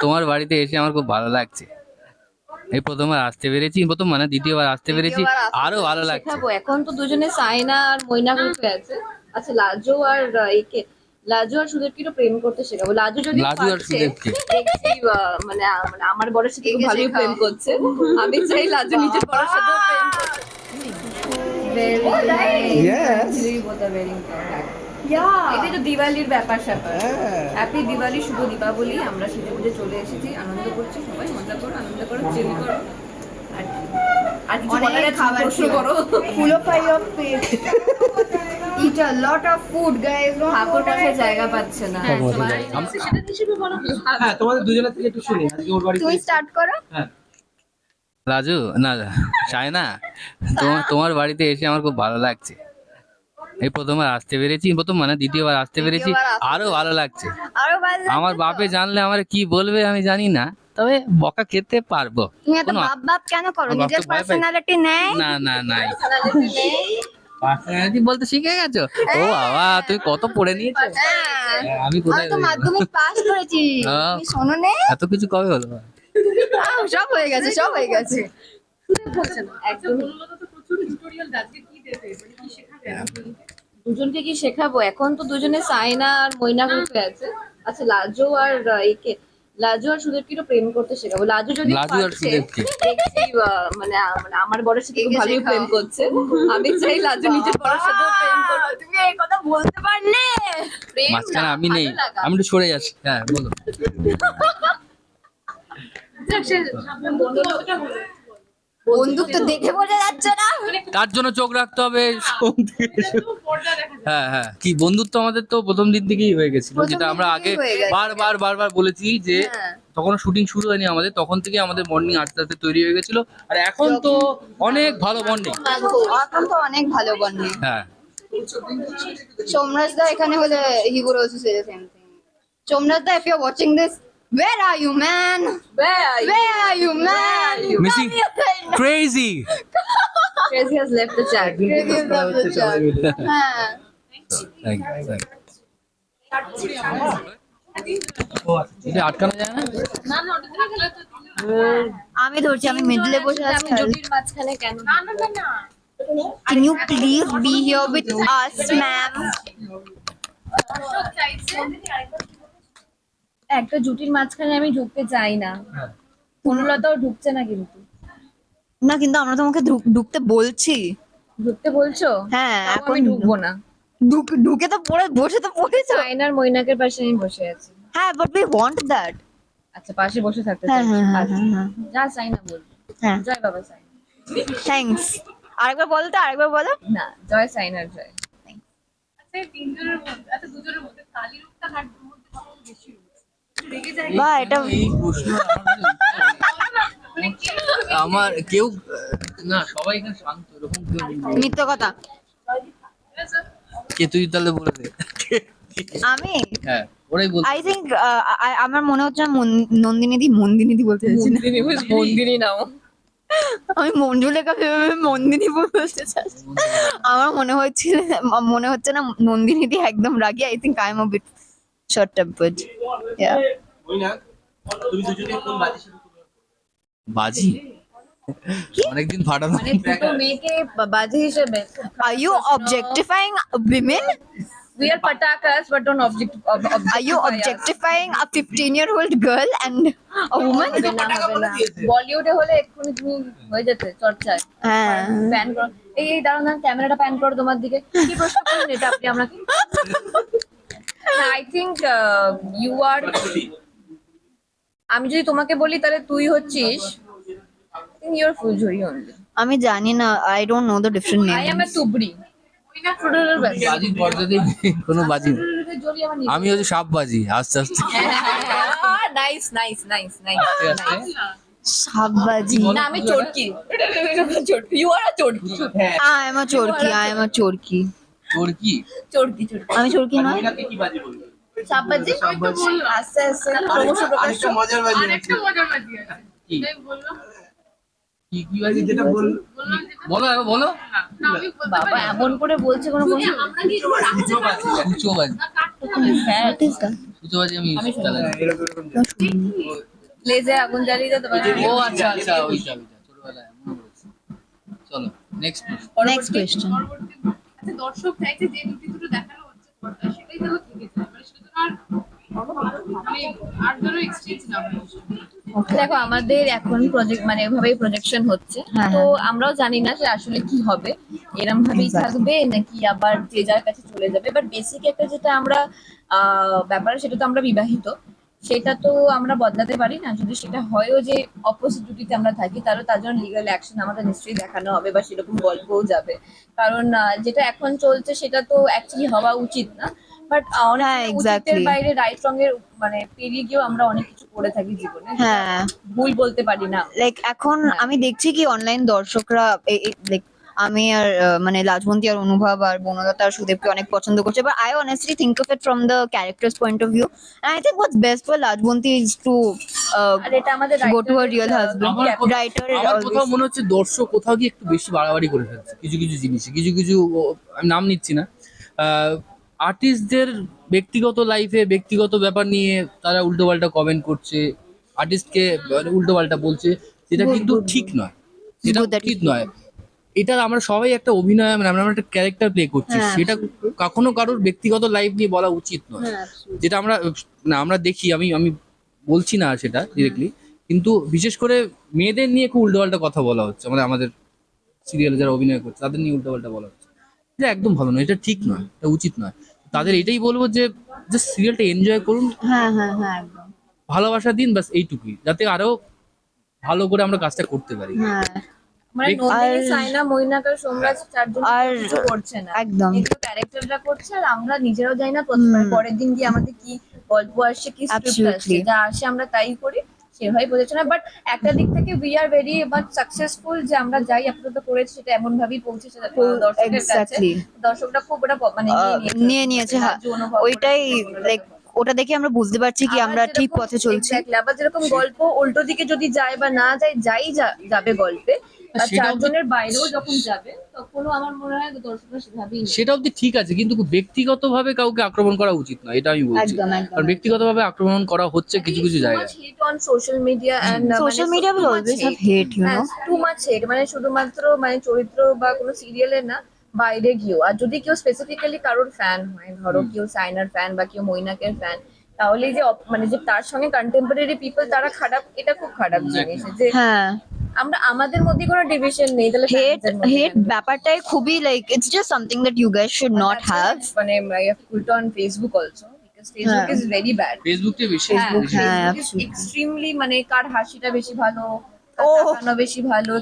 তোমার বাড়িতে এসে আমার খুব ভালো লাগছে। এই প্রথমবার আসতে পেরেছি, প্রথম মানে দ্বিতীয়বার আসতে পেরেছি, আরো ভালো লাগছে। শেখাবো। এখন তো দুজনে সাইনা আর ময়না গ্রুপে আছে। আচ্ছা, লাজো আর একে, লাজু আর সুদেবকে প্রেম করতে শেখাবো। লাজু যদি লাজু আর পারছে, সুদেবকে দেখছি মানে মানে আমার বরের সাথে খুব ভালোই প্রেম করছে। আমি চাই লাজু নিজের বরের সাথেও প্রেম করতে। Very nice. Yes. Actually, both are very important. এটাই তো দিওয়ালির ব্যাপার স্যাপার। হ্যাপি দিওয়ালি, শুভ দীপাবলি। আমরা সেজে গুজে চলে এসেছি, আনন্দ করছি, সবাই মজা করো, আনন্দ করো, চিল করো। আর কিছু বলার আছে প্রশ্ন করো। Full of fire paste. Eat a lot of food, guys. ঠাকুর বসার জায়গা পাচ্ছে না। হ্যাঁ, তোমাদের দুজনের থেকে একটু শুনি আজকে ওর বাড়িতে। তুমি স্টার্ট করো। হ্যাঁ, রাজু না সায়না, তোমার বাড়িতে এসে আমার খুব ভালো লাগছে। এই প্রথমবার আসতে পেরেছি, প্রথম মানে দ্বিতীয়বার আসতে পেরেছি, আরো ভালো লাগছে। আরো ভালো লাগছে আমার তো? বাপে জানলে আমার কি বলবে আমি জানি না, তবে বকা খেতে পারবো। তুমি এত কোনো- বাপ বাপ কেন করো? আমার বাপ নিজের তো ভয় পায়। পার্সোনালিটি নেই? না না নাই, পার্সোনালিটি বলতে শিখে গেছো? ও বাবা, তুমি কত পড়ে নিয়েছো। হ্যাঁ। আমি আমি কোথায় তো মাধ্যমিক পাস করেছি। তুমি শোনো নে? এত কিছু কবে হলো? সব হয়ে গেছে, সব হয়ে গেছে। দুজনকে কি শেখাবো? এখন তো দুজনে সাইনা আর ময়না গ্রুপে আছে। আচ্ছা, লাজো আর একে, লাজু আর সুদেবকে প্রেম করতে শেখাবো। লাজু যদি লাজু আর পারছে, সুদেবকে দেখছি মানে মানে আমার বরের সাথে খুব ভালোই প্রেম করছে। আমি চাই লাজু নিজের বরের সাথেও প্রেম করতে। তুমি এই কথা বলতে পারলে? প্রেম মাঝখানে না, আমি নেই, ভালো লাগা। আমি একটু সরে যাচ্ছি। হ্যাঁ বলো। বন্দুক তো দেখে বোঝা যাচ্ছে না। তার জন্য চোখ রাখতে হবে। হ্যাঁ হ্যাঁ, কি বন্ধুত্ব আমাদের তো প্রথম দিন থেকেই হয়ে গেছিল, প্রথম যেটা দিন আমরা থেকেই আগে হয়ে গেছে। বারবার বলেছি যে হ্যাঁ। তখন শুটিং শুরু হয়নি আমাদের, তখন থেকে আমাদের বন্ডিং আস্তে আস্তে তৈরি হয়ে গেছিল, আর এখন তো অনেক ভালো বন্ডিং। এখন তো অনেক ভালো বন্ডিং। হ্যাঁ, সোমরাজ দা এখানে হলে he would also say the same thing. Somraj da, if you're watching this, where are you, man? Where Where are you, man? Missing crazy. Crazy has left the chat. Crazy is love the chat. হ্যাঁ। Thank you. এটা আটকানো যায় না? আমি ধরছি, আমি মিডলে বসে আছি। আমি জুটির মাঝখানে কেন? Can you please be here with us, ma'am? একটা জুটির মাঝখানে আমি ঢুকতে চাই না। অনুলতাও ঢুকছে না কিন্তু। না, কিন্তু আমরা তোমাকে ঢুকতে বলছি। ঢুকতে বলছো? হ্যাঁ, তাও এখন আমি ঢুকবো না। ঢুকে তো বসে তো পড়েছো। সাইনার মৈনাকের পাশে আমি বসে আছি। হ্যাঁ, but we want that. আচ্ছা, পাশে বসে থাকতে হ্যাঁ, চাই। হ্যাঁ, হ্যাঁ, আচ্ছা। হ্যাঁ, যা সাইনা বল। হ্যাঁ। জয় বাবা সাইনা। থ্যাঙ্কস। আরেকবার বলো তো, আরেকবার বলো। না, জয় সাইনার জয়। বা এটা এই প্রশ্ন আমার কেউ না, সবাই এখানে শান্ত, এরকম কেউ নেই। মিথ্যে কথা। কে তুই তাহলে বলে দে। আমি হ্যাঁ, ওরাই বল। আই থিঙ্ক আমার মনে হচ্ছে নন্দিনী দি বলতে চাইছি না। মন্দিরে নাও। আমি মঞ্জুলেখা ভেবে মন্দিনী বলতে চাইছি। আমার মনে হচ্ছে না নন্দিনী দি একদম রাগি। I think I am a bit short tempered. Yeah. তুমি দুজনে কোন বাজি শুরু করবে? বাজি অনেকদিন ফাটানো। মানে দুটো মেয়েকে বাজি হিসেবে। Are you objectifying women? We are patakas but don't Are you objectifying a 15-year-old girl and a woman? বলিউডে হলে এক্ষুনি তুমি হয়ে যেতে চর্চায়। হ্যাঁ। প্যান করো। এই দাঁড়ান, ক্যামেরাটা প্যান করো তোমার দিকে। কি প্রশ্ন করুন এটা আপনি আমাকে? আই থিঙ্ক ইউ আর, আমি যদি তোমাকে বলি তাহলে তুই হচ্ছিস ইউর ফুলঝুরি অনলি। আমি জানি না, I don't know the different I M A names. তুবড়ি। বাজির পর্যায়ে কোনো বাজি নেই। আমি হচ্ছে সাপ বাজি, আস্তে আস্তে নাইস নাইস নাইস নাইস। সাববাজি। না, আমি চটকি। ইউ আর আ চটকি। I am a চোরকি, I am a চোরকি। তোর কি চটকি চটকি। আমি চোরকি নয়। মহিলাকে কি বাজি বলবে? সাববাজি। আস্তে আস্তে ক্রমশ প্রকাশ। আরেকটা মজার বাজি আছে। কি কি কি বাজি যেটা বল বলো, এবার বলো। বাবা এমন করে বলছে কোনো কোনো দুটো বাজি। কুচো বাজি। What is that? সুতোবাজি আমি আমি শুনি। চালাই না। লেজে আগুন জ্বালিয়ে দাও তোমার ও আচ্ছা আচ্ছা, ওইটা ছোটবেলায় মনে পড়েছে। চলো নেক্সট। Next question. আচ্ছা, দর্শক চাইছে যে নীতি দুটো দেখানো হচ্ছে পর্দায়, সেটাই যেন থেকে যায়, মানে সেটা যেন আর যেন এক্সচেঞ্জ না হয়। দেখো আমাদের এখন প্রজেক্ট মানে এভাবেই প্রজেকশন হচ্ছে, হ্যাঁ, তো হ্যাঁ। আমরাও জানি না যে আসলে কি হবে, এরম ভাবেই Exactly. থাকবে নাকি আবার যে যার কাছে চলে যাবে। বাট বেসিক একটা যেটা আমরা ব্যাপার, সেটা তো আমরা বিবাহিত, সেটা তো আমরা বদলাতে পারি না। যদি সেটা হয়ও যে অপোজিট জুটিতে আমরা থাকি, তাহলে তার জন্য লিগাল অ্যাকশন আমাদের নিশ্চয়ই দেখানো হবে বা সেরকম গল্পও যাবে। কারণ যেটা এখন চলছে সেটা তো অ্যাকচুয়ালি হওয়া উচিত না। বাট অনেক হ্যাঁ, সময় উচিতের exactly. বাইরে রাইট রং এর মানে পেরিয়ে গিয়েও আমরা অনেক কিছু করে থাকি জীবনে, যেটা হ্যাঁ, ভুল বলতে পারি না। লাইক এখন হ্যাঁ। আমি দেখছি কি অনলাইন দর্শকরা লাইক আমি আর মানে লাজবন্তী আর অনুভব আর বনলতা আর সুদেবকে অনেক পছন্দ করছে, but I honestly think of it from the characters point of view, and I think what's best for Lajwanti is to আর এটা আমাদের go to her writer-এর, real husband. আমার কথা- Writer আমার কোথাও always. মনে হচ্ছে দর্শক কোথাও গিয়ে একটু বেশি বাড়াবাড়ি করে ফেলছে কিছু কিছু জিনিসে, কিছু কিছু আমি নাম নিচ্ছি না, আর্টিস্টদের ব্যক্তিগত লাইফে ব্যক্তিগত ব্যাপার নিয়ে তারা উল্টোপাল্টা কমেন্ট করছে, আর্টিস্টকে উল্টোপাল্টা বলছে, যেটা Good, কিন্তু good, ঠিক good. নয়, সেটা Good that উচিত you- নয়। এটা আমরা সবাই একটা অভিনয়, মানে আমরা একটা ক্যারেক্টার প্লে করছি, হ্যাঁ, সেটা কখনো কারোর ব্যক্তিগত লাইফ নিয়ে বলা উচিত নয়। হ্যাঁ, absolutely. যেটা আমরা দেখি, আমি আমি বলছি না সেটা ডিরেক্টলি, কিন্তু বিশেষ করে মেয়েদের নিয়ে খুব উল্টোপাল্টা কথা বলা হচ্ছে, আমাদের সিরিয়ালে যারা অভিনয় করছে তাদের নিয়ে উল্টোপাল্টা বলা হচ্ছে, এটা একদম ভালো নয়, এটা ঠিক নয়, এটা উচিত নয়। তাদের এটাই বলবো যে জাস্ট সিরিয়ালটা এনজয় করুন, হ্যাঁ, হ্যাঁ, হ্যাঁ, একদম। ভালোবাসা দিন, বাস এইটুকুই, যাতে আরো ভালো করে আমরা কাজটা করতে পারি। হ্যাঁ, মানে দেখ- নন্দিনী, আর- সাইনা, মৈনাক আর সোমরাজ চারজন আর কিছু করছে না, একদম। এগুলো ক্যারেক্টাররা করছে, আর আমরা নিজেরাও জানি না পরের দিন গিয়ে আমাদের কি গল্প আসছে, কি স্ক্রিপ্ট আসছে, Absolutely. যা আসে আমরা তাই করি, সেভাবেই বোঝাচ্ছে না। বাট একটা দিক থেকে we are very much successful যে আমরা যাই আপাতত করেছি সেটা এমন ভাবেই পৌঁছেছে দর্শকের কাছে। Exactly. দর্শকরা খুব ওটা মানে নিয়ে নিয়েছে, হ্যাঁ, রাজ্য অনুভব ওইটাই করেছে, লাইক ওটা দেখে আমরা বুঝতে পারছি কি আবার আমরা ঠিক যেরকম- পথে চলছি। Exactly, আবার যেরকম গল্প উল্টো দিকে যদি যায় বা না যায়, যাবে গল্পে, আর সেটাও চারজনের বাইরেও যখন যাবে, তখনও আমার মনে হয় দর্শকরা সেভাবেই নেবে। সেটা অব্দি ঠিক আছে, কিন্তু ব্যক্তিগতভাবে কাউকে আক্রমণ করা উচিত নয়, এটা আমি বলছি। একদম, একদম। কারণ ব্যক্তিগতভাবে আক্রমণ করা হচ্ছে কিছু কিছু জায়গায়। Hit on social media and Social media will always have hate, you know. Too much hate, মানে শুধুমাত্র মানে চরিত্র বা কোনো সিরিয়ালের না, বাইরে গিয়েও। আর যদি কেউ স্পেসিফিক্যালি কারোর ফ্যান হয়, ধরো কেউ সাইনার ফ্যান বা কেউ মৈনাকের ফ্যান, তাহলে যে মানে যে তার সঙ্গে কন্টেম্পোরারি পিপল তারা খারাপ, এটা খুব খারাপ জিনিস। যে হ্যাঁ, আমরা আমাদের মধ্যে কোনো ডিভিশন নেই, তাহলে হেট fans এর মধ্যে হেট কেন? ব্যাপারটাই খুবই like it's just something that you guys should not That's have. why, মানে I have put on Facebook also because Facebook হ্যাঁ। is very bad. ফেসবুকটা বেশি Facebook হ্যাঁ, is absolutely. extremely, মানে কার হাসিটা বেশি ভালো, কার ওহ! তাকানো বেশি ভালো,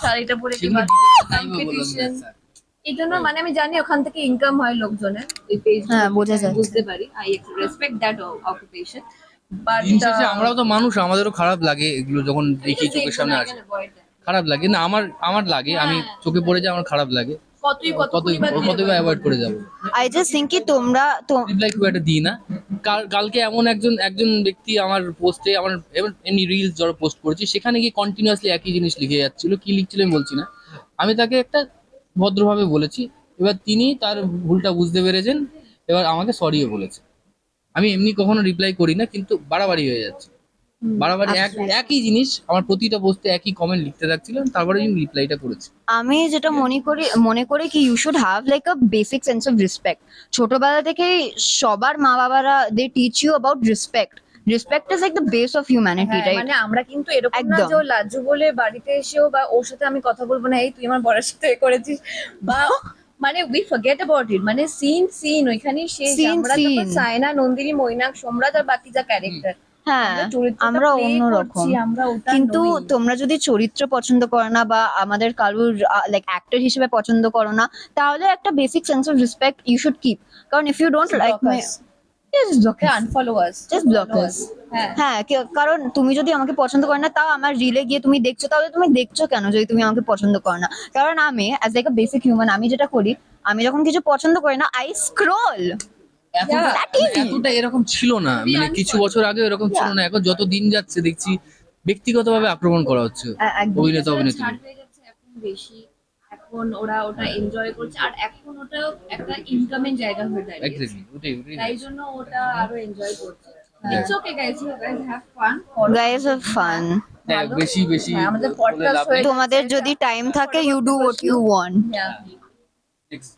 শাড়িটা পরে কি সেগুলো ভালো, তাই বললাম কম্পিটিশন। স্যার। এই জন্য মানে আমি জানি ওখান থেকে ইনকাম হয় লোকজনের, এই পেজ হ্যাঁ, বোঝা যায়। বুঝতে পারি, I respect that occupation, but দিন শেষে আমরাও তো মানুষ, আমাদেরও খারাপ লাগে এগুলো যখন দেখি চোখের সামনে আসে, খারাপ লাগে না, আমার লাগে, আমি চোখে পড়ে যায়, আমার খারাপ লাগে, কতই কতই অ্যাভয়েড করে যাবো, আই জাস্ট থিঙ্ক কি তোমরা তো রিপ্লাই খুব একটা দিই না। কালকে এমন একজন ব্যক্তি আমার পোস্টে, আমার এমনি রিলস যারা পোস্ট করেছি, সেখানে গিয়ে কন্টিনিউয়াসলি একই জিনিস লিখে যাচ্ছিল, কি লিখছিল আমি বলছি না, আমি তাকে একটা ভদ্রভাবে বলেছি, এবার তিনি তার ভুলটা বুঝতে পেরেছেন, এবার আমাকে সরিও বলেছে। আমি এমনি কখনো রিপ্লাই করি না, কিন্তু বাড়াবাড়ি হয়ে যাচ্ছে, বাড়াবাড়ি একই জিনিস আমার প্রতিটা পোস্টে একই কমেন্ট লিখতে থাকছিলাম, তারপরে আমি রিপ্লাইটা করেছি। আমি যেটা মনে করি কি you should have like a basic sense of respect. ছোটবেলা থেকেই সবার মা বাবারা they teach you about respect. Respect is like the base of humanity, right? মানে আমরা কিন্তু এরকম না একদম। যে ও লাজ্জু বলে বাড়িতে এসেও বা ওর সাথে আমি কথা বলবো না, এই তুই আমার বরের সাথে এ করেছিস, বা মানে উই ফরগেট অ্যাবাউট ইট, মানে সিন ওইখানেই শেষ। Scene, আমরা তো scene. সায়না, নন্দিনী, মৈনাক, সোমরাজ আর বাকি যা ক্যারেক্টার, হ্যাঁ, আমরা অন্যরকম। আমরা ওটা কিন্তু নই। তোমরা যদি চরিত্র পছন্দ করো না বা আমাদের কারুর লাইক অ্যাক্টর হিসেবে পছন্দ করো না, তাহলে একটা basic sense of respect you should keep. কারণ if you don't like me, just block us. Unfollow us, Just block us. হ্যাঁ। হ্যাঁ, কারণ তুমি যদি আমাকে পছন্দ করো না, তাও আমার রিলে গিয়ে তুমি দেখছো, তাহলে তুমি দেখছো কেন যদি তুমি আমাকে পছন্দ করো না? কারণ আমি as like a basic human, আমি যেটা করি, আমি যখন কিছু পছন্দ করি না, আই স্ক্রল। এতটা এরকম ছিল না, মানে কিছু বছর আগে এরকম ছিল না, এখন যত দিন যাচ্ছে দেখছি ব্যক্তিগতভাবে আক্রমণ করা হচ্ছে একদম। অভিনেতা অভিনেত্রী। ছাড় হয়ে যাচ্ছে এখন বেশি, এখন ওরা ওটা এনজয় করছে আর এখন ওটা একটা ইনকামের জায়গা হয়ে দাঁড়িয়েছে এক্স্যাক্টলি ওটাই তাই জন্য ওটা আরো এনজয় করছে হ্যাঁ। It's okay guys, you guys have fun. guys have fun. হ্যাঁ ভালো। বেশি বেশি হ্যাঁ, আমাদের বলে podcast লাভ নেই। হয়ে- তোমাদের যদি টাইম থাকে, you do what you want. Yeah. Ex-